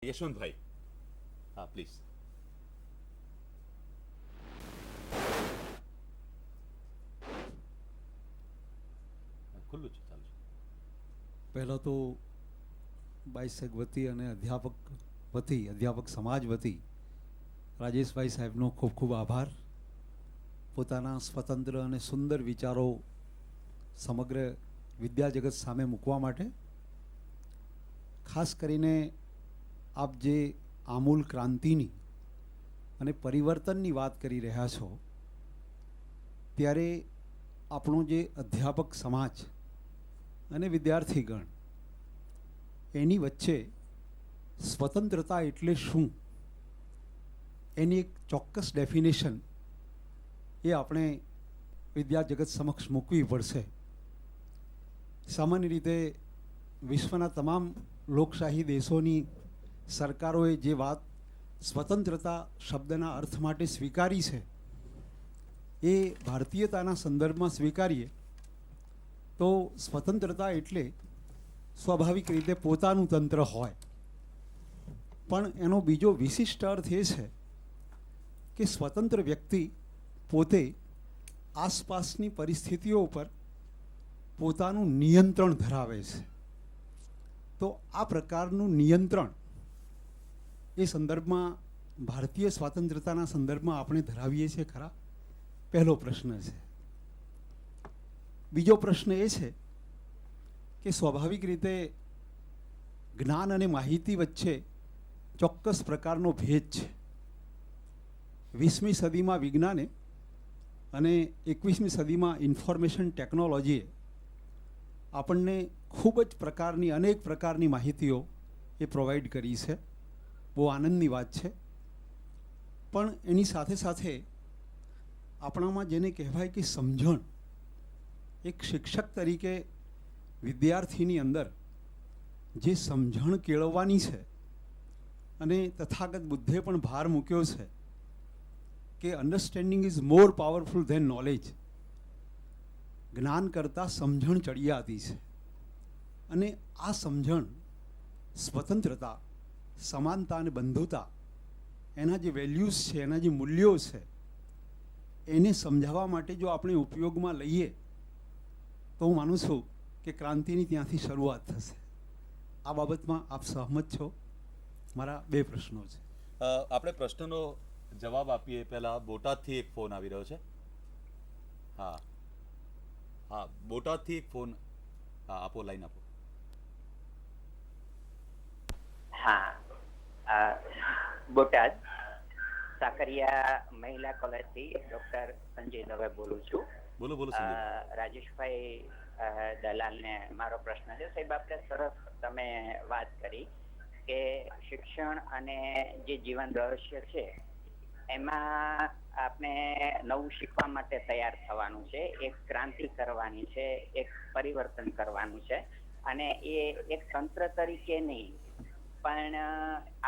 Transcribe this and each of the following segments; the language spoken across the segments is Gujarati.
યશવંતભાઈ, હા પ્લીઝ. ખુલ્લું છે, ચાલુ છે. પહેલાં તો બાયસેગ વતી અને અધ્યાપક સમાજ વતી રાજેશભાઈ સાહેબનો ખૂબ ખૂબ આભાર. પોતાના સ્વતંત્ર અને સુંદર વિચારો સમગ્ર વિદ્યા જગત સામે મૂકવા માટે. ખાસ કરીને આપ જે આમૂલ ક્રાંતિની અને પરિવર્તનની વાત કરી રહ્યા છો, ત્યારે આપણો જે અધ્યાપક સમાજ અને વિદ્યાર્થીગણ એની વચ્ચે સ્વતંત્રતા એટલે શું એની એક ચોક્કસ ડેફિનેશન એ આપણે વિદ્યા જગત સમક્ષ મૂકવી પડશે. સામાન્ય રીતે વિશ્વના તમામ લોકશાહી દેશોની સરકારોએ જે વાત સ્વતંત્રતા શબ્દના અર્થ માટે સ્વીકારી છે, એ ભારતીયતાના સંદર્ભમાં સ્વીકારીએ તો સ્વતંત્રતા એટલે સ્વાભાવિક રીતે પોતાનું તંત્ર હોય. પણ એનો બીજો વિશિષ્ટ અર્થ એ છે કે સ્વતંત્ર વ્યક્તિ પોતે આસપાસની પરિસ્થિતિઓ ઉપર પોતાનું નિયંત્રણ ધરાવે છે. તો આ પ્રકારનું નિયંત્રણ એ સંદર્ભમાં ભારતીય સ્વતંત્રતાના સંદર્ભમાં આપણે ધરાવીએ છીએ ખરા? પહેલો પ્રશ્ન છે. બીજો પ્રશ્ન એ છે કે સ્વાભાવિક રીતે જ્ઞાન અને માહિતી વચ્ચે ચોક્કસ પ્રકારનો ભેદ છે. 20મી સદીમાં વિજ્ઞાને અને 21મી સદીમાં ઇન્ફોર્મેશન ટેકનોલોજીએ આપણને ખૂબ જ પ્રકારની અનેક પ્રકારની માહિતીઓ એ પ્રોવાઈડ કરી છે. બહુ આનંદની વાત છે. પણ એની સાથે સાથે આપણામાં જેને કહેવાય કે સમજણ, એક શિક્ષક તરીકે વિદ્યાર્થીની અંદર જે સમજણ કેળવવાની છે, અને તથાગત બુદ્ધે પણ ભાર મૂક્યો છે કે understanding is more powerful than knowledge. જ્ઞાન કરતાં સમજણ ચડિયાતી છે. અને આ સમજણ, સ્વતંત્રતા, સમાનતા અને બંધુતા, એના જે વેલ્યુઝ છે, એના જે મૂલ્યો છે, એને સમજાવવા માટે જો આપણે ઉપયોગમાં લઈએ તો હું માનું છું કે ક્રાંતિની ત્યાંથી શરૂઆત થશે. આ બાબતમાં આપ સહમત છો? મારા બે પ્રશ્નો છે. આપણે પ્રશ્નનો જવાબ આપીએ પહેલાં બોટાદથી એક ફોન આવી રહ્યો છે. હા હા, બોટાદથી એક ફોન. હા, આપો, લાઈન આપો. હા, બોટાદ સાકરિયા મહિલા કોલેજથી ડોક્ટર સંજય દવે બોલું છું. બોલો બોલો સંજય. રાજેશભાઈ દલાલને મારો પ્રશ્ન છે. સાહેબ, આપણે સરસ તમે વાત કરી કે શિક્ષણ અને જે જીવન રહસ્ય છે એમાં આપણે નવું શીખવા માટે તૈયાર થવાનું છે, એક ક્રાંતિ કરવાની છે, એક પરિવર્તન કરવાનું છે. અને એ એક તંત્ર તરીકે નહીં, પણ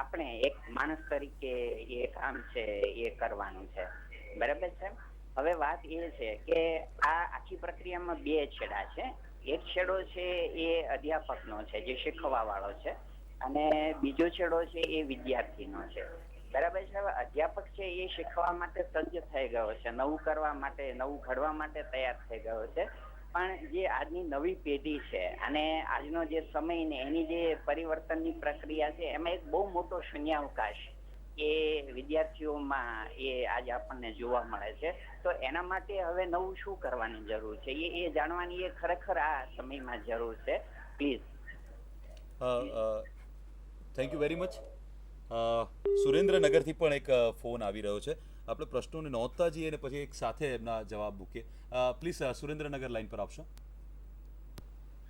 આપણે એક માણસ તરીકે એ કામ છે એ કરવાનું છે. બરાબર છે. હવે વાત એ છે કે આ આખી પ્રક્રિયામાં બે છેડા છે. એક છેડો છે એ અધ્યાપકનો છે, જે શીખવા વાળો છે, અને બીજો છેડો છે એ વિદ્યાર્થીનો છે. બરાબર છે. હવે અધ્યાપક છે એ શીખવા માટે સજ્જ થઈ ગયો છે, નવું કરવા માટે, નવું ઘડવા માટે તૈયાર થઈ ગયો છે. પણ જે આજની નવી પેઢી છે અને આજનો જે સમય ને એની જે પરિવર્તનની પ્રક્રિયા છે, એમાં એક બહુ મોટો શૂન્યાવકાશ એ વિદ્યાર્થીઓમાં એ આજે આપણને જોવા મળે છે. તો એના માટે હવે નવું શું કરવાની જરૂર છે એ જાણવાની એ ખરેખર આ સમયમાં જરૂર છે. Please. Thank you very much. સુરેન્દ્રનગરથી પણ એક ફોન આવી રહ્યો છે. આપણે પ્રશ્નોને નોંધતા જઈએ અને પછી એક સાથે એમના જવાબ મૂકીએ. પ્લીઝ સુરેન્દ્રનગર લાઈન પર આપશો.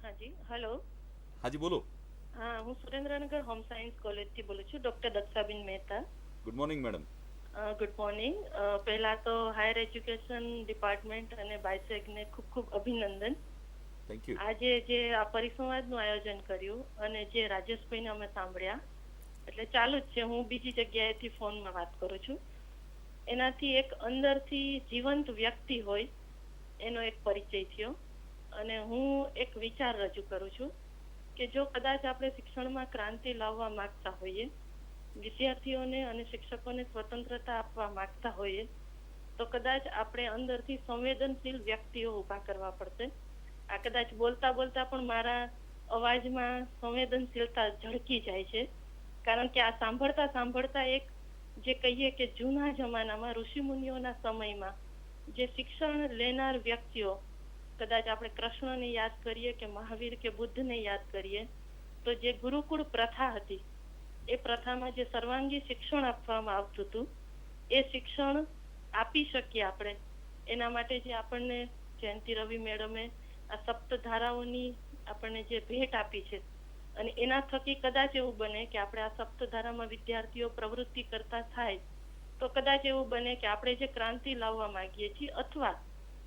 હાજી, હેલો. હાજી, બોલો. હા, હું સુરેન્દ્રનગર હોમ સાયન્સ કોલેજથી બોલું છું, doctor Dakshaben Mehta. Good morning madam. Good morning. પહેલા તો હાયર એજ્યુકેશન ડિપાર્ટમેન્ટ અને બાયસેગને ખૂબ ખૂબ અભિનંદન. Thank you. આજે જે આ પરિસંવાદનું આયોજન કર્યું અને જે રાજેશભાઈને અમે સાંભળ્યા, એટલે ચાલુ જ છે, હું બીજી જગ્યાએથી ફોનમાં વાત કરું છું. એનાથી એક અંદરથી જીવંત વ્યક્તિ હોય એનો એક પરિચય થયો. અને હું એક વિચાર રજૂ કરું છું કે જો કદાચ આપણે શિક્ષણમાં ક્રાંતિ લાવવા માંગતા હોઈએ વિદ્યાર્થીઓને અને શિક્ષકોને સ્વતંત્રતા આપવા માંગતા હોઈએ તો કદાચ આપણે અંદરથી સંવેદનશીલ વ્યક્તિઓ ઊભા કરવા પડશે. આ કદાચ બોલતા બોલતા પણ મારા અવાજમાં સંવેદનશીલતા ઝળકી જાય છે, કારણ કે આ સાંભળતા સાંભળતા એક જે કહીએ કે જૂના જમાનામાં ઋષિમુનિઓના સમયમાં જે શિક્ષણ લેનાર વ્યક્તિઓ, કદાચ આપણે કૃષ્ણને યાદ કરીએ કે મહાવીર કે બુદ્ધને યાદ કરીએ, તો જે ગુરુકુળ પ્રથા હતી એ પ્રથામાં જે સર્વાંગી શિક્ષણ આપવામાં આવતું હતું એ શિક્ષણ આપી શકીએ આપણે. એના માટે જે આપણને જયંતિ રવિ મેડમે આ સપ્તધારાઓની આપણને જે ભેટ આપી છે, અને એના થકી કદાચ એવું બને કે આપણે આ સપ્તધારામાં વિદ્યાર્થીઓ પ્રવૃત્તિ કરતા થાય તો કદાચ એવું બને કે આપણે જે ક્રાંતિ લાવવા માંગીએ છીએ અથવા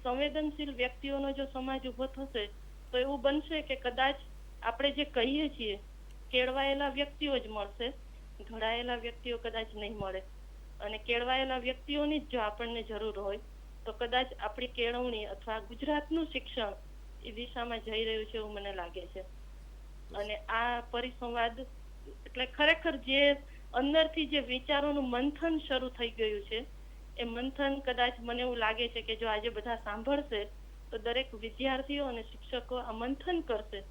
સંવેદનશીલ વ્યક્તિઓનો જો સમાજ ઉભો થશે તો એવું બનશે કે કદાચ આપણે જે કહીએ છીએ કેળવાયેલા વ્યક્તિઓ જ મળશે, ઘડાયેલા વ્યક્તિઓ કદાચ નહીં મળે. અને કેળવાયેલા વ્યક્તિઓની જ જો આપણને જરૂર હોય તો કદાચ આપણી કેળવણી અથવા ગુજરાતનું શિક્ષણ એ દિશામાં જઈ રહ્યું છે એવું મને લાગે છે. અને આ પરિસંવાદ એટલે ખરેખર જે અંદરથી જે વિચારોનું મંથન શરૂ થઈ ગયું છે એ મંથન કદાચ મને એવું લાગે છે કે જો આજે બધા સાંભળશે તો દરેક વિદ્યાર્થીઓ અને શિક્ષકો આ મંથન કરશે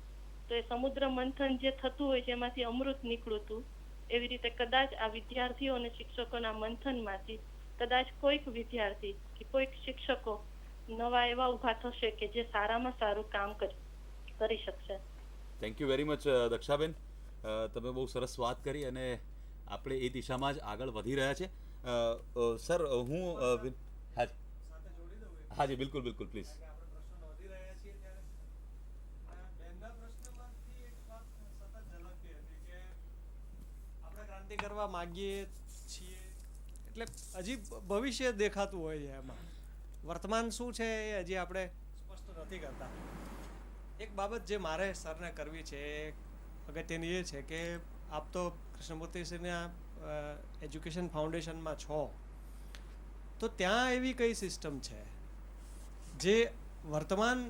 તો એ સમુદ્ર મંથન જે થતું હોય છે એમાંથી અમૃત નીકળતું, એવી રીતે કદાચ આ વિદ્યાર્થીઓ અને શિક્ષકોના મંથનમાંથી કદાચ કોઈક વિદ્યાર્થી કે કોઈક શિક્ષકો નવા એવા ઊભા થશે કે જે સારામાં સારું કામ કરી શકશે. થેન્ક યુ વેરી મચ દક્ષાબેન, તમે બહુ સરસ વાત કરી અને આપણે એ દિશામાં જ આગળ વધી રહ્યા છે. સર હું હાજી બિલકુલ બિલકુલ પ્લીઝ. ક્રાંતિ કરવા માંગીએ છીએ એટલે હજી ભવિષ્ય દેખાતું હોય છે, એમાં વર્તમાન શું છે એ હજી આપણે સ્પષ્ટ નથી કરતા. એક બાબત જે મારે સરને કરવી છે અગત્યની એ છે કે આપ તો કૃષ્ણમૂર્તિશ્રીના એજ્યુકેશન ફાઉન્ડેશનમાં છો, તો ત્યાં એવી કઈ સિસ્ટમ છે જે વર્તમાન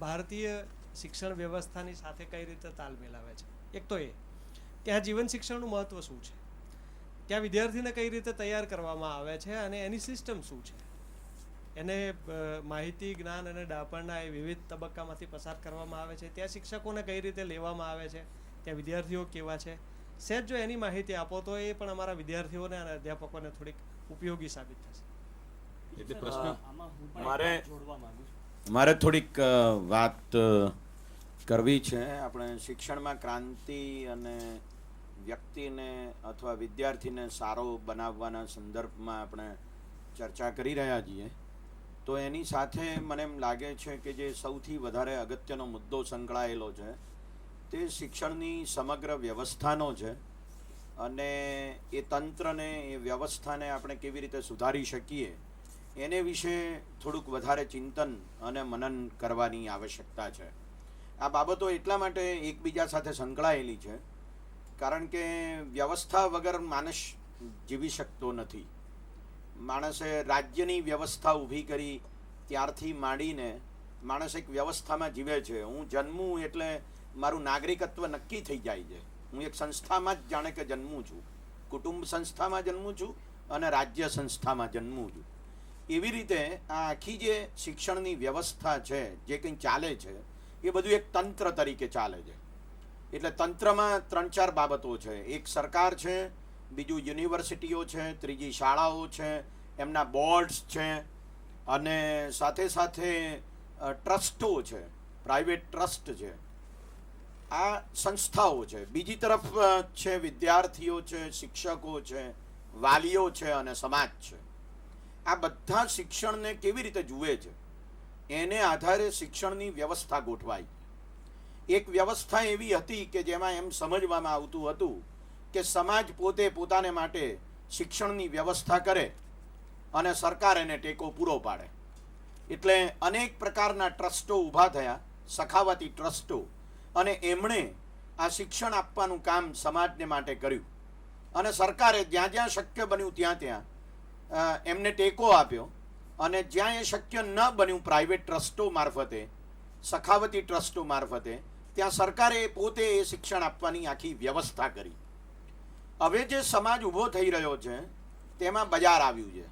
ભારતીય શિક્ષણ વ્યવસ્થાની સાથે કઈ રીતે તાલ મિલાવે છે? એક તો એ ત્યાં જીવન શિક્ષણનું મહત્વ શું છે, ત્યાં વિદ્યાર્થીને કઈ રીતે તૈયાર કરવામાં આવે છે અને એની સિસ્ટમ શું છે, એને માહિતી જ્ઞાન અને ડાપણના એ વિવિધ તબક્કામાંથી પસાર કરવામાં આવે છે, ત્યાં શિક્ષકોને કઈ રીતે લેવામાં આવે છે, ત્યાં વિદ્યાર્થીઓ કેવા છે. સહેજ જો એની માહિતી આપો તો એ પણ અમારા વિદ્યાર્થીઓને અને અધ્યાપકોને થોડીક ઉપયોગી સાબિત થશે. એટલે પ્રશ્ન મારે થોડીક વાત કરવી છે. આપણે શિક્ષણમાં ક્રાંતિ અને વ્યક્તિને અથવા વિદ્યાર્થીને સારો બનાવવાના સંદર્ભમાં આપણે ચર્ચા કરી રહ્યા છીએ, તો એની સાથે મને એમ લાગે છે કે જે સૌથી વધારે અગત્યનો મુદ્દો સંકળાયેલો છે તે શિક્ષણની સમગ્ર વ્યવસ્થાનો છે અને એ તંત્રને, એ વ્યવસ્થાને આપણે કેવી રીતે સુધારી શકીએ એને વિશે થોડુંક વધારે ચિંતન અને મનન કરવાની આવશ્યકતા છે. આ બાબતો એટલા માટે એકબીજા સાથે સંકળાયેલી છે કારણ કે વ્યવસ્થા વગર માણસ જીવી શકતો નથી. માણસે રાજ્યની વ્યવસ્થા ઊભી કરી ત્યારથી માંડીને માણસ એક વ્યવસ્થામાં જીવે છે. હું જન્મું એટલે મારું નાગરિકત્વ નક્કી થઈ જાય છે. હું એક સંસ્થામાં જ જાણે કે જન્મું છું, કુટુંબ સંસ્થામાં જન્મું છું અને રાજ્ય સંસ્થામાં જન્મું છું. એવી રીતે આ આખી જે શિક્ષણની વ્યવસ્થા છે, જે કંઈ ચાલે છે એ બધું એક તંત્ર તરીકે ચાલે છે. એટલે તંત્રમાં 3-4 બાબતો છે. એક સરકાર છે, બીજું યુનિવર્સિટીઓ છે, ત્રીજી શાળાઓ છે, એમના બોર્ડ્સ છે અને સાથે સાથે ટ્રસ્ટો છે, પ્રાઇવેટ ટ્રસ્ટ છે. આ સંસ્થાઓ છે. બીજી તરફ છે વિદ્યાર્થીઓ છે, શિક્ષકો છે, વાલીઓ છે અને સમાજ છે. આ બધા શિક્ષણને કેવી રીતે જુએ છે એને આધારે શિક્ષણની વ્યવસ્થા ગોઠવાઈ. એક વ્યવસ્થા એવી હતી કે જેમાં એમ સમજવામાં આવતું હતું કે સમાજ પોતે પોતાને માટે શિક્ષણની વ્યવસ્થા કરે અને સરકાર એને ટેકો પૂરો પાડે. એટલે અનેક પ્રકારના ટ્રસ્ટો ઊભા થયા, સખાવતી ટ્રસ્ટો, અને એમણે આ શિક્ષણ આપવાનું કામ સમાજને માટે કર્યું અને સરકારે જ્યાં જ્યાં શક્ય બન્યું ત્યાં એમને ટેકો આપ્યો અને જ્યાં એ શક્ય ન બન્યું પ્રાઇવેટ ટ્રસ્ટો મારફતે, સખાવતી ટ્રસ્ટો મારફતે, ત્યાં સરકારે પોતે એ શિક્ષણ આપવાની આખી વ્યવસ્થા કરી. હવે જે સમાજ ઊભો થઈ રહ્યો છે તેમાં બજાર આવ્યું છે.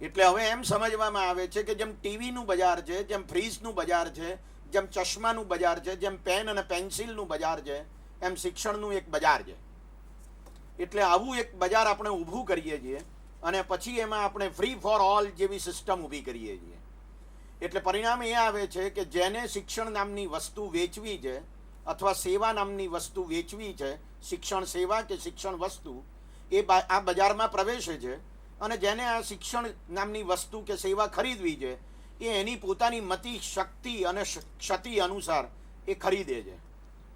એટલે હવે એમ સમજવામાં આવે છે કે જેમ ટીવીનું બજાર છે, જેમ ફ્રીજનું બજાર છે, જેમ ચશ્માનું બજાર છે, જેમ પેન અને પેન્સિલનું બજાર છે, એમ શિક્ષણનું એક બજાર છે. એટલે આવું એક બજાર આપણે ઊભું કરીએ છીએ અને પછી એમાં આપણે ફ્રી ફોર ઓલ જેવી સિસ્ટમ ઊભી કરીએ છીએ. એટલે પરિણામ એ આવે છે કે જેને શિક્ષણ નામની વસ્તુ વેચવી છે અથવા સેવા નામની વસ્તુ વેચવી છે, શિક્ષણ સેવા કે શિક્ષણ વસ્તુ, એ આ બજારમાં પ્રવેશે છે અને જેને આ શિક્ષણ નામની વસ્તુ કે સેવા ખરીદવી છે એ એની પોતાની મતિ, શક્તિ અને ક્ષતિ અનુસાર એ ખરીદે છે.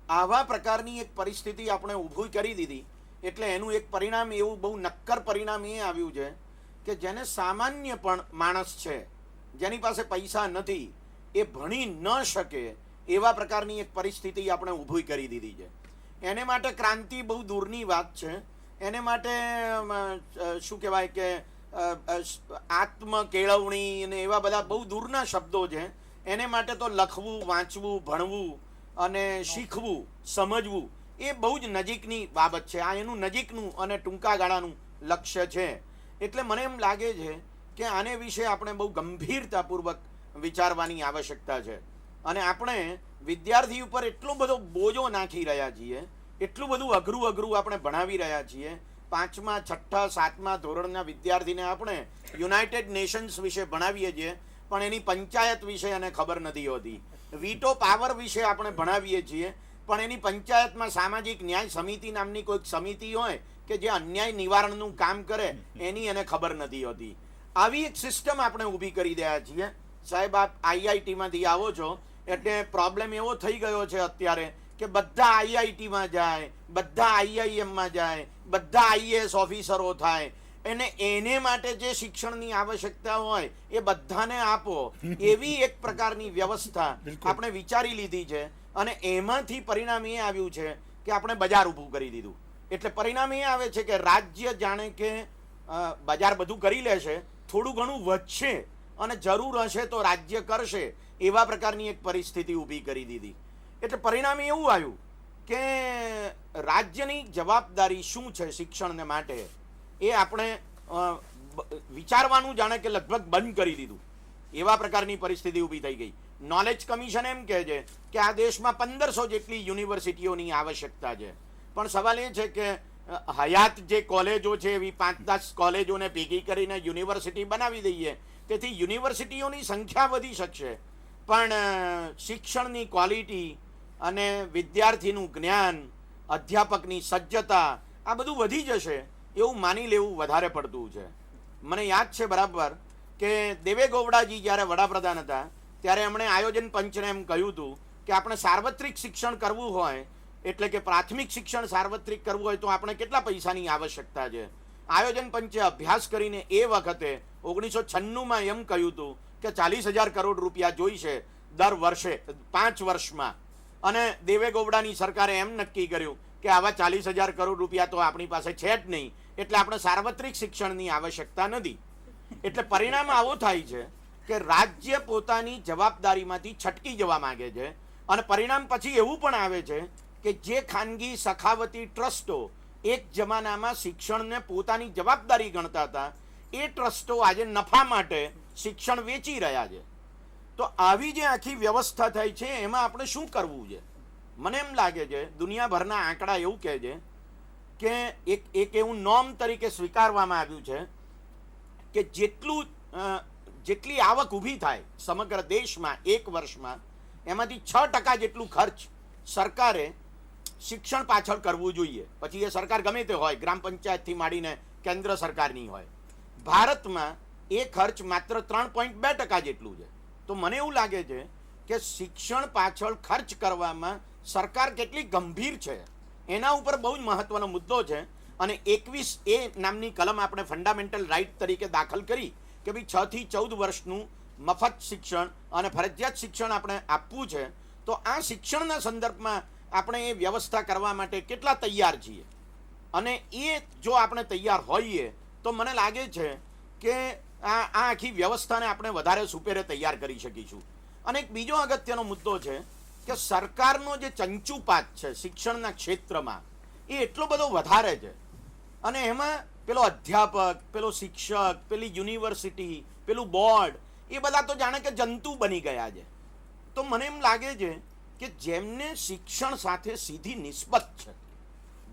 આવા પ્રકારની એક પરિસ્થિતિ આપણે ઊભી કરી દીધી. એટલે એનું એક પરિણામ એવું બહુ નક્કર પરિણામ એ આવ્યું છે કે જેને સામાન્ય પણ માણસ છે, જેની પાસે પૈસા નથી, એ ભણી ન શકે એવા પ્રકારની એક પરિસ્થિતિ આપણે ઊભી કરી દીધી છે. એને માટે ક્રાંતિ બહુ દૂરની વાત છે. એને માટે શું કહેવાય કે આત્મ કેળવણી અને એવા બધા બહુ દૂરના શબ્દો છે. એને માટે તો લખવું, વાંચવું, ભણવું અને શીખવું, સમજવું એ બહુ જ નજીકની બાબત છે. આ એનું નજીકનું અને ટૂંકા ગાળાનું લક્ષ્ય છે. એટલે મને એમ લાગે છે કે આને વિશે આપણે બહુ ગંભીરતાપૂર્વક વિચારવાની આવશ્યકતા છે. અને આપણે વિદ્યાર્થી ઉપર એટલો બધો બોજો નાખી રહ્યા છીએ, એટલું બધું અઘરું આપણે ભણાવી રહ્યા છીએ. 5મા, 6ઠા, 7મા ધોરણના વિદ્યાર્થીને આપણે યુનાઇટેડ નેશન્સ વિશે ભણાવીએ છીએ પણ એની પંચાયત વિશે એને ખબર નથી હોતી. વીટો પાવર વિશે આપણે ભણાવીએ છીએ પણ એની પંચાયતમાં સામાજિક ન્યાય સમિતિ નામની કોઈક સમિતિ હોય કે જે અન્યાય નિવારણનું કામ કરે એની એને ખબર નથી હોતી. આવી એક સિસ્ટમ આપણે ઊભી કરી રહ્યા છીએ. સાહેબ, આપ આઈઆઈટીમાંથી આવો છો એટલે પ્રોબ્લેમ એવો થઈ ગયો છે અત્યારે કે બધા આઈઆઈટીમાં જાય, બધા આઈઆઈએમમાં જાય, બધા આઈએએસ ઓફિસરો થાય અને એને માટે જે શિક્ષણની આવશ્યકતા હોય એ બધાને આપો એવી એક પ્રકારની વ્યવસ્થા આપણે વિચારી લીધી છે. અને એમાંથી પરિણામ એ આવ્યું છે કે આપણે બજાર ઊભું કરી દીધું. એટલે પરિણામ એ આવે છે કે રાજ્ય જાણે કે બજાર બધું કરી લેશે, થોડું ઘણું વધશે અને જરૂર હશે તો રાજ્ય કરશે એવા પ્રકારની એક પરિસ્થિતિ ઊભી કરી દીધી. એટલે પરિણામ એવું આવ્યું કે રાજ્યની જવાબદારી શું છે શિક્ષણને માટે એ આપણે વિચારવાનું જાણે કે લગભગ બંધ કરી દીધું એવા પ્રકારની પરિસ્થિતિ ઊભી થઈ ગઈ. નોલેજ કમિશન એમ કહે છે કે આ દેશમાં 1500 જેટલી યુનિવર્સિટીઓની આવશ્યકતા છે. પણ સવાલ એ છે કે હયાત જે કોલેજો છે એવી 5-10 કોલેજોને ભેગી કરીને યુનિવર્સિટી બનાવી દઈએ, તેથી યુનિવર્સિટીઓની સંખ્યા વધી શકશે પણ શિક્ષણની ક્વોલિટી અને વિદ્યાર્થીનું જ્ઞાન, અધ્યાપકની સજ્જતા આ બધું વધી જશે એવું માની લેવું વધારે પડતું છે. મને યાદ છે બરાબર કે દેવે ગૌડાજી જ્યારે વડાપ્રધાન હતા ત્યારે એમણે આયોજન પંચને એમ કહ્યું હતું કે આપણે સાર્વત્રિક શિક્ષણ કરવું હોય એટલે કે પ્રાથમિક શિક્ષણ સાર્વત્રિક કરવું હોય તો આપણે કેટલા પૈસાની આવશ્યકતા છે. આયોજન પંચે અભ્યાસ કરીને એ વખતે 1996માં એમ કહ્યું હતું કે 40,000 કરોડ રૂપિયા જોઈશે દર વર્ષે 5 વર્ષમાં. અને દેવે ગૌડાની સરકારે એમ નક્કી કર્યું કે આવા 40,000 કરોડ રૂપિયા તો આપણી પાસે છે જ નહીં, એટલે આપણે સાર્વત્રિક શિક્ષણની આવશ્યકતા નથી. એટલે પરિણામ આવો થાય છે કે રાજ્ય પોતાની જવાબદારીમાંથી છટકી જવા માંગે છે. અને પરિણામ પછી એવું પણ આવે છે કે જે ખાનગી સખાવતી ટ્રસ્ટો એક જમાનામાં શિક્ષણને પોતાની જવાબદારી ગણતા હતા એ ટ્રસ્ટો આજે નફા માટે શિક્ષણ વેચી રહ્યા છે. તો આવી જે આખી વ્યવસ્થા થઈ છે એમાં આપણે શું કરવું છે? મને એમ લાગે છે દુનિયાભરના આંકડા એવું કહે છે કે એક એવું નોર્મ તરીકે સ્વીકારવામાં આવ્યું છે કે જેટલી આવક ઊભી થાય સમગ્ર દેશમાં એક વર્ષમાં એમાંથી 6% જેટલું ખર્ચ સરકારે શિક્ષણ પાછળ કરવું જોઈએ. પછી એ સરકાર ગમે તે હોય, ગ્રામ પંચાયતથી માંડીને કેન્દ્ર સરકારની હોય. ભારતમાં એ ખર્ચ માત્ર 3.2% જેટલું છે. તો મને એવું લાગે છે કે શિક્ષણ પાછળ ખર્ચ કરવામાં સરકાર કેટલી ગંભીર છે એના ઉપર બહુ જ મહત્વનો મુદ્દો છે. અને 21A નામની કલમ આપણે ફંડામેન્ટલ રાઇટ તરીકે દાખલ કરી કે ભાઈ 6 થી 14 વર્ષનું મફત શિક્ષણ અને ફરજિયાત શિક્ષણ આપણે આપવું છે. તો આ શિક્ષણના સંદર્ભમાં આપણે એ વ્યવસ્થા કરવા માટે કેટલા તૈયાર છીએ? અને એ જો આપણે તૈયાર હોઈએ તો મને લાગે છે કે આ આખી વ્યવસ્થાને આપણે વધારે સુપેરે તૈયાર કરી શકીશું. અને એક બીજો અગત્યનો મુદ્દો છે કે સરકારનો જે ચંચુપાત છે શિક્ષણના ક્ષેત્રમાં એ એટલો બધો વધારે છે. અને એમાં પેલો અધ્યાપક, પેલો શિક્ષક, પેલી યુનિવર્સિટી, પેલું બોર્ડ, એ બધા તો જાણે કે જંતુ બની ગયા છે. તો મને એમ લાગે છે કે જેમને શિક્ષણ સાથે સીધી નિસ્બત છે,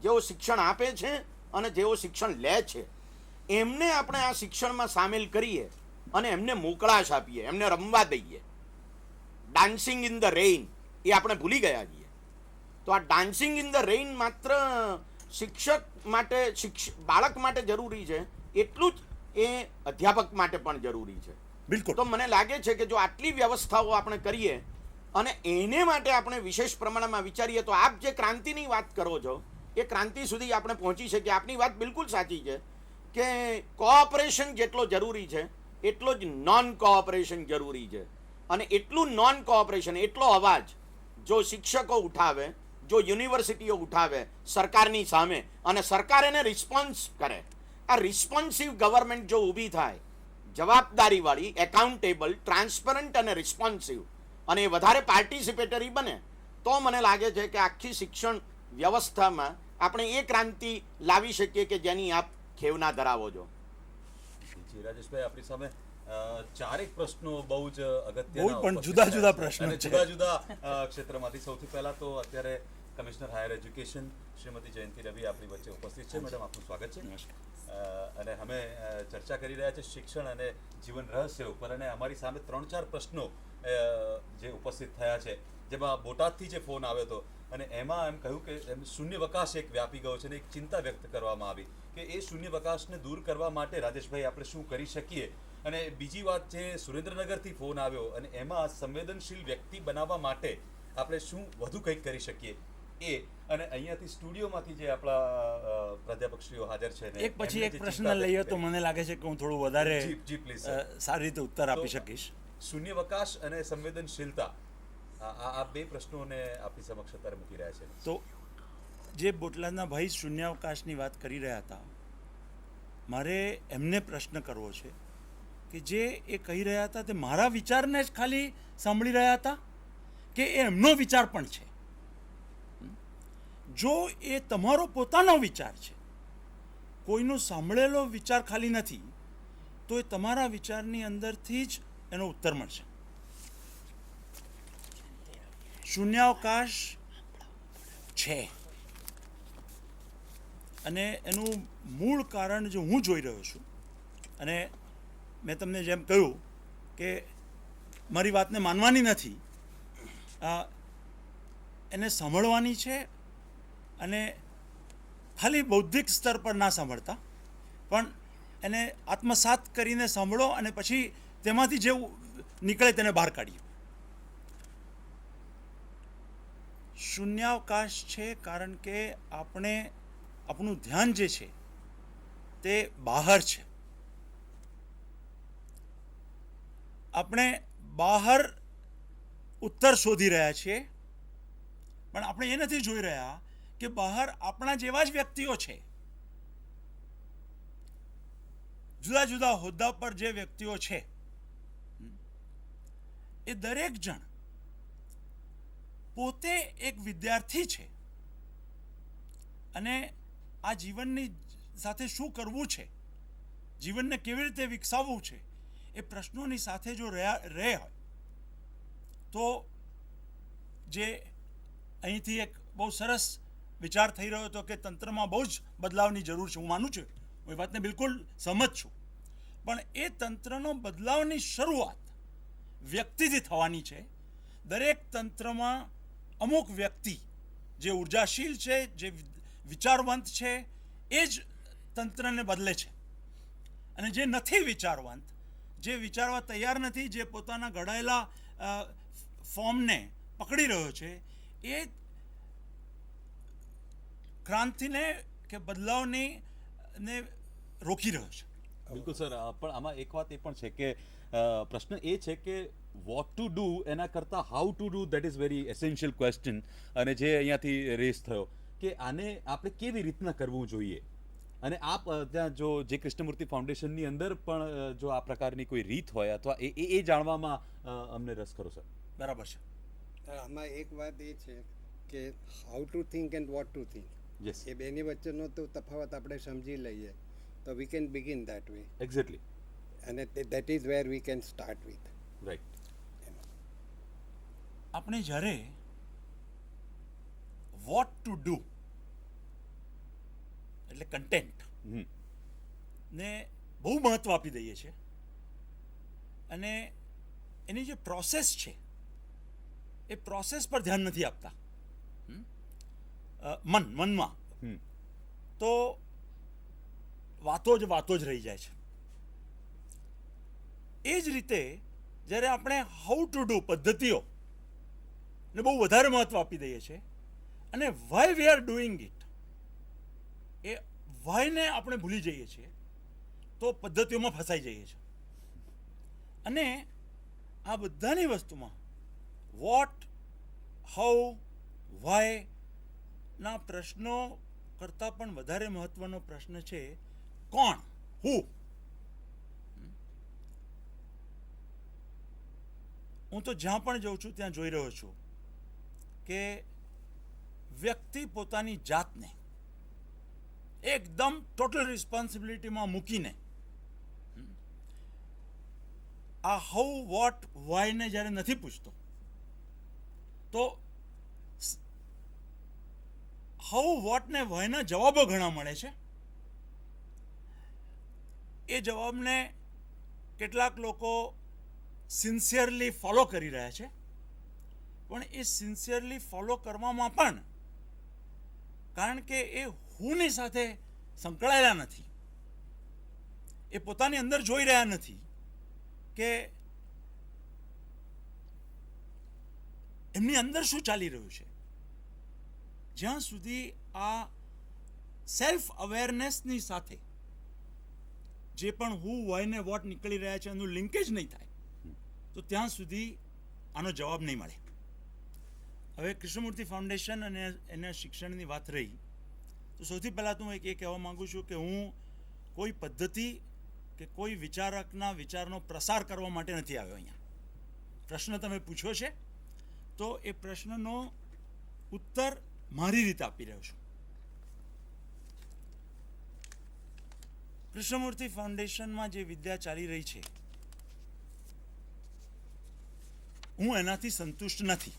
જેઓ શિક્ષણ આપે છે અને જેઓ શિક્ષણ લે છે, એમને આપણે આ શિક્ષણમાં સામેલ કરીએ અને એમને મોકળાશ આપીએ, એમને રમવા દઈએ. ડાન્સિંગ ઇન ધ રેઇન એ આપણે ભૂલી ગયા છીએ. તો આ ડાન્સિંગ ઇન ધ રેઇન માત્ર શિક્ષક માટે, બાળક માટે જરૂરી છે, એટલું જ એ અધ્યાપક માટે પણ જરૂરી છે. બિલકુલ. તો મને લાગે છે કે જો આટલી વ્યવસ્થાઓ આપણે કરીએ અને એને માટે આપણે વિશેષ પ્રમાણમાં વિચારીએ તો આપ જે ક્રાંતિની વાત કરો છો એ ક્રાંતિ સુધી આપણે પહોંચી શકીએ. આપની વાત બિલકુલ સાચી છે કે કોઓપરેશન જેટલો જરૂરી છે એટલો જ નોન કોઓપરેશન જરૂરી છે. અને એટલું નોન કોઓપરેશન, એટલો અવાજ જો શિક્ષકો ઉઠાવે, જો યુનિવર્સિટીઓ ઉઠાવે સરકારની સામે, અને સરકાર એને રિસ્પોન્સ કરે, આ રિસ્પોન્સિવ ગવર્મેન્ટ જો ઊભી થાય, જવાબદારીવાળી, એકાઉન્ટેબલ, ટ્રાન્સપરન્ટ અને રિસ્પોન્સિવ, અને એ વધારે પાર્ટિસિપેટરી બને, તો મને લાગે છે કે આખી શિક્ષણ વ્યવસ્થામાં આપણે એ ક્રાંતિ લાવી શકીએ કે જેની આપ ખેવના ધરાવો છો. જી રાજેશભાઈ, આપણી સામે ચારેક પ્રશ્નો બહુ જ અગત્યના, બહુ પણ જુદા જુદા પ્રશ્નો અને છે. જુદા જુદા ક્ષેત્રમાંથી. સૌથી પહેલા તો અત્યારે commissioner higher education Shrimati Jayanti Ravi આપણી વચ્ચે ઉપસ્થિત છે. મેડમ, આપનું સ્વાગત છે. અને અમે ચર્ચા કરી રહ્યા છે શિક્ષણ અને જીવન રહસ્ય ઉપર, અને અમારી સામે 3-4 પ્રશ્નો જે ઉપસ્થિત થયા છે, જેમાં બોટાદથી જે ફોન આવ્યો હતો અને એમાં એમ કહ્યું કે એમ શૂન્યાવકાશ એક વ્યાપી ગયો છે અને એક ચિંતા વ્યક્ત કરવામાં આવી કે એ શૂન્યાવકાશને દૂર કરવા માટે રાજેશભાઈ આપણે શું કરી શકીએ. અને બીજી વાત છે, સુરેન્દ્રનગરથી ફોન આવ્યો અને એમાં સંવેદનશીલ વ્યક્તિ બનાવવા માટે આપણે શું વધુ કંઈક કરી શકીએ એ. અને અહીંયાથી સ્ટુડિયોમાંથી જે આપણા પ્રાધ્યાપકશ્રીઓ હાજર છે એક પછી એક પ્રશ્ન લઈએ તો મને લાગે છે કે હું થોડું વધારે જી પ્લીઝ સારી રીતે ઉત્તર આપી શકીશ. શૂન્યાવકાશ અને સંવેદનશીલતા, આ બે પ્રશ્નોને આપણી સમક્ષ અત્યારે મૂકી રહ્યા છે. તો જે બોટલાદના ભાઈ શૂન્યાવકાશની વાત કરી રહ્યા હતા, મારે એમને પ્રશ્ન કરવો છે કે જે એ કહી રહ્યા હતા તે મારા વિચારને જ ખાલી સાંભળી રહ્યા હતા કે એ એમનો વિચાર પણ છે? જો એ તમારો પોતાનો વિચાર છે, કોઈનો સાંભળેલો વિચાર ખાલી નથી, તો એ તમારા વિચારની અંદરથી જ એનો ઉત્તર મળશે. શૂન્યાવકાશ છે અને એનું મૂળ કારણ જો હું જોઈ રહ્યો છું, અને મેં તમને જેમ કહ્યું કે મારી વાતને માનવાની નથી, એને સાંભળવાની છે. અને ખાલી બૌદ્ધિક સ્તર પર ના સાંભળતા, પણ એને આત્મસાત કરીને સાંભળો અને પછી તેમાંથી જે નીકળે તેને બહાર કાઢીએ. શૂન્યાવકાશ છે કારણ કે આપણું ધ્યાન જે છે તે બહાર છે. આપણે બહાર ઉત્તર શોધી રહ્યા છીએ, પણ આપણે એ નથી જોઈ રહ્યા કે બહાર આપણા જેવા જ વ્યક્તિઓ છે. જુદા જુદા હોદ્દા પર જે વ્યક્તિઓ છે એ દરેક જણ પોતે એક વિદ્યાર્થી છે અને આ જીવનની સાથે શું કરવું છે, જીવનને કેવી રીતે વિકસાવવું છે, એ પ્રશ્નોની સાથે જો રહે હોય તો જે અહીંથી એક બહુ સરસ વિચાર થઈ રહ્યો હતો કે તંત્રમાં બહુ જ બદલાવની જરૂર છે, હું માનું છું, હું એ વાતને બિલકુલ સહમત છું, પણ એ તંત્રનો બદલાવની શરૂઆત વ્યક્તિથી થવાની છે. દરેક તંત્રમાં અમુક વ્યક્તિ જે ઉર્જાશીલ છે, જે વિચારવંત છે, એ જ તંત્રને બદલે છે. અને જે નથી વિચારવંત, જે વિચારવા તૈયાર નથી, જે પોતાના ઘડાયેલા ફોર્મને પકડી રહ્યો છે, એ ક્રાંતિને કે બદલાવને રોકી રહ્યો છે. બિલકુલ સર, પણ આમાં એક વાત એ પણ છે કે પ્રશ્ન એ છે કે વોટ ટુ ડુ એના કરતાં how to do, that is very essential question. અને જે અહીંયાથી રેસ થયો કે આને આપણે કેવી રીતના કરવું જોઈએ, અને આપ ત્યાં જો જે કૃષ્ણમૂર્તિ ફાઉન્ડેશનની અંદર પણ જો આ પ્રકારની કોઈ રીત હોય અથવા એ જાણવામાં અમને રસ ખરો સર. બરાબર છે. આમાં એક વાત એ છે કે how to think and what to think. Yes એ બેની વચ્ચેનો તો તફાવત આપણે સમજી લઈએ તો we can begin that way exactly અને that is where we can start with. Right. આપણે જ્યારે વોટ ટુ ડુ એટલે કન્ટેન્ટ ને બહુ મહત્વ આપી દઈએ છીએ અને એની જે પ્રોસેસ છે એ પ્રોસેસ પર ધ્યાન નથી આપતા મનમાં તો વાતો જ રહી જાય છે. એ જ રીતે જ્યારે આપણે હાઉ ટુ ડુ પદ્ધતિઓ ને બહુ વધારે મહત્વ આપી દઈએ છીએ અને why we are doing it એ વાયને આપણે ભૂલી જઈએ છીએ તો પદ્ધતિઓમાં ફસાઈ જઈએ છીએ. અને આ બધાની વસ્તુમાં વોટ, હાઉ, વાય ના પ્રશ્નો કરતાં પણ વધારે મહત્વનો પ્રશ્ન છે કોણ, હુ. હું તો જ્યાં પણ જાઉં છું ત્યાં જોઈ રહ્યો છું કે વ્યક્તિ પોતાની જાતને એકદમ ટોટલ રિસ્પોન્સિબિલિટીમાં મૂકીને આ હાઉ, વોટ, વાયને જ્યારે નથી પૂછતો તો હાઉ, વોટ ને વાયના જવાબો ઘણા મળે છે. એ જવાબને કેટલાક લોકો સિન્સિયરલી ફોલો કરી રહ્યા છે પણ એ સિન્સિયરલી ફોલો કરવામાં પણ કારણ કે એ હુની સાથે સંકળાયેલા નથી, એ પોતાની અંદર જોઈ રહ્યા નથી કે એમની અંદર શું ચાલી રહ્યું છે. જ્યાં સુધી આ સેલ્ફ અવેરનેસની સાથે જે પણ હુ, વાય ને વોટ નીકળી રહ્યા છે એનું લિંકેજ નહીં થાય તો ત્યાં સુધી આનો જવાબ નહીં મળે. હવે કૃષ્ણમૂર્તિ ફાઉન્ડેશન અને એના શિક્ષણની વાત રહી તો સૌથી પહેલાં તો હું એ કહેવા માગું છું કે હું કોઈ પદ્ધતિ કે કોઈ વિચારકના વિચારનો પ્રસાર કરવા માટે નથી આવ્યો અહીંયા. પ્રશ્ન તમે પૂછ્યો છે તો એ પ્રશ્નનો ઉત્તર મારી રીતે આપી રહ્યો છું. કૃષ્ણમૂર્તિ ફાઉન્ડેશનમાં જે વિદ્યા ચાલી રહી છે હું એનાથી સંતુષ્ટ નથી.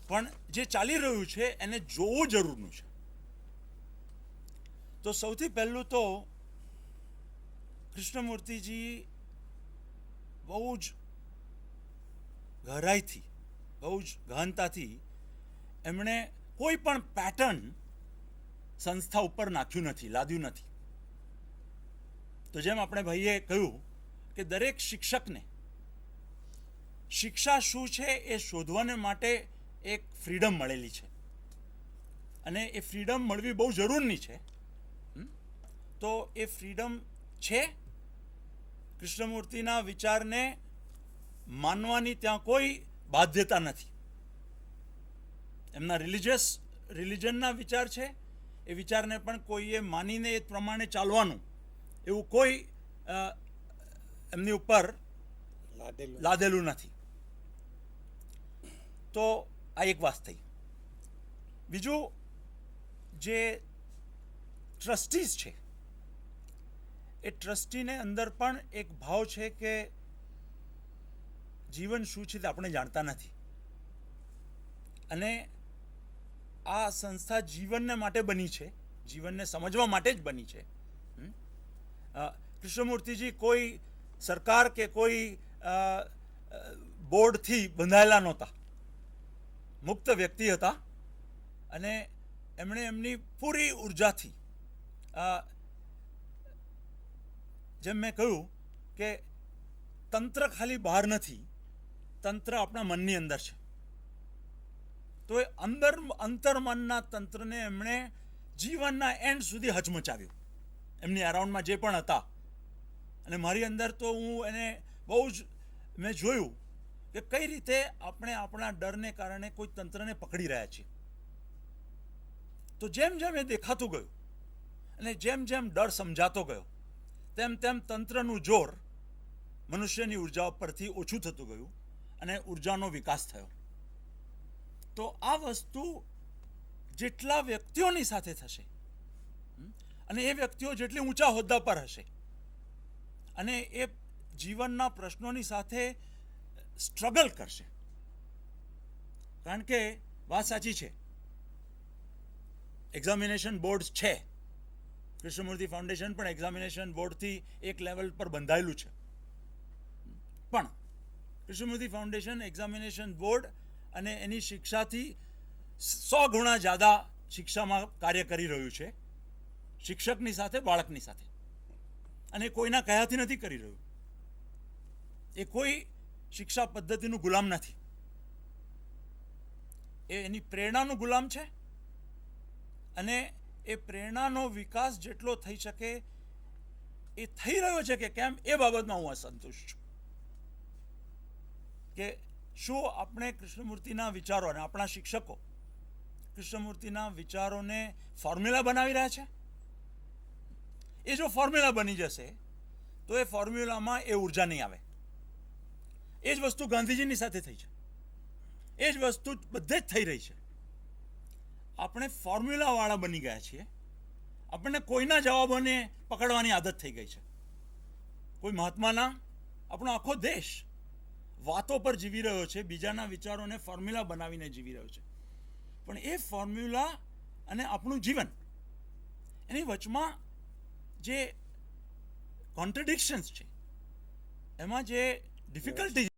પણ જે ચાલી રહ્યું છે એને જોવું જરૂરનું છે. તો સૌથી પહેલું તો કૃષ્ણમૂર્તિજી બહુ જ ગહરાઈથી, બહુ જ ગહનતાથી એમણે કોઈ પણ પેટર્ન સંસ્થા ઉપર નાખ્યું નથી, લાદ્યું નથી. તો જેમ આપણે ભાઈએ કહ્યું કે દરેક શિક્ષકને શિક્ષા શું છે એ શોધવાને માટે એક ફ્રીડમ મળેલી છે અને એ ફ્રીડમ મળવી બહુ જરૂરની છે. તો એ ફ્રીડમ છે. કૃષ્ણમૂર્તિના વિચારને માનવાની ત્યાં કોઈ બાધ્યતા નથી. એમના રિલિજનના વિચાર છે એ વિચારને પણ કોઈએ માનીને એ પ્રમાણે ચાલવાનું એવું કોઈ એમની ઉપર લાદેલું નથી. તો આ એક વાત થઈ. બીજું જે ટ્રસ્ટીઝ છે એ ટ્રસ્ટીને અંદર પણ એક ભાવ છે કે જીવન શું છે તે આપણે જાણતા નથી અને આ સંસ્થા જીવનને માટે બની છે, જીવનને સમજવા માટે જ બની છે. કૃષ્ણમૂર્તિજી કોઈ સરકાર કે કોઈ બોર્ડથી બંધાયેલા નહોતા, મુક્ત વ્યક્તિ હતા અને એમણે એમની પૂરી ઉર્જાથી જેમ મેં કહ્યું કે તંત્ર ખાલી બહાર નથી, તંત્ર આપણા મનની અંદર છે. તો એ અંતર્મનના તંત્રને એમણે જીવનના એન્ડ સુધી હચમચાવ્યું એમની અરાઉન્ડમાં જે પણ હતા. અને મારી અંદર તો હું એને બહુ જ મેં જોયું કે કઈ રીતે આપણે આપણા ડરને કારણે કોઈ તંત્રને પકડી રહ્યા છીએ. તો જેમ જેમ એ દેખાતું ગયું અને જેમ જેમ ડર સમજાતો ગયો તેમ તેમ તંત્રનું જોર મનુષ્યની ઉર્જા પરથી ઓછું થતું ગયું અને ઉર્જાનો વિકાસ થયો. તો આ વસ્તુ જેટલા વ્યક્તિઓની સાથે થશે અને એ વ્યક્તિઓ જેટલી ઊંચા હોદ્દા પર હશે અને એ જીવનના પ્રશ્નોની સાથે સ્ટ્રગલ કરશે, કારણ કે વાત સાચી છે, એક્ઝામિનેશન બોર્ડ છે, કૃષ્ણમૂર્તિ ફાઉન્ડેશન પણ એક્ઝામિનેશન બોર્ડથી એક લેવલ પર બંધાયેલું છે, પણ કૃષ્ણમૂર્તિ ફાઉન્ડેશન એક્ઝામિનેશન બોર્ડ અને એની શિક્ષાથી 100 ગુણા જ્યાદા શિક્ષામાં કાર્ય કરી રહ્યું છે, શિક્ષકની સાથે, બાળકની સાથે. અને કોઈના કહેવાથી નથી કરી રહ્યું. એ કોઈ શિક્ષા પદ્ધતિનું ગુલામ નથી. એ એની પ્રેરણાનું ગુલામ છે અને એ પ્રેરણાનો વિકાસ જેટલો થઈ શકે એ થઈ રહ્યો છે કે કેમ એ બાબતમાં હું અસંતુષ્ટ છું. કે શું આપણે કૃષ્ણમૂર્તિના વિચારો અને આપણા શિક્ષકો કૃષ્ણમૂર્તિના વિચારોને ફોર્મ્યુલા બનાવી રહ્યા છે? એ જો ફોર્મ્યુલા બની જશે તો એ ફોર્મ્યુલામાં એ ઉર્જા નહીં આવે. એ જ વસ્તુ ગાંધીજીની સાથે થઈ છે, એ જ વસ્તુ બધે જ થઈ રહી છે. આપણે ફોર્મ્યુલાવાળા બની ગયા છીએ. આપણને કોઈના જવાબોને પકડવાની આદત થઈ ગઈ છે. કોઈ મહાત્માના, આપણો આખો દેશ વાતો પર જીવી રહ્યો છે, બીજાના વિચારોને ફોર્મ્યુલા બનાવીને જીવી રહ્યો છે. પણ એ ફોર્મ્યુલા અને આપણું જીવન, એની વચમાં જે કોન્ટ્રડિક્શન્સ છે, એમાં જે ડિફિકલ્ટી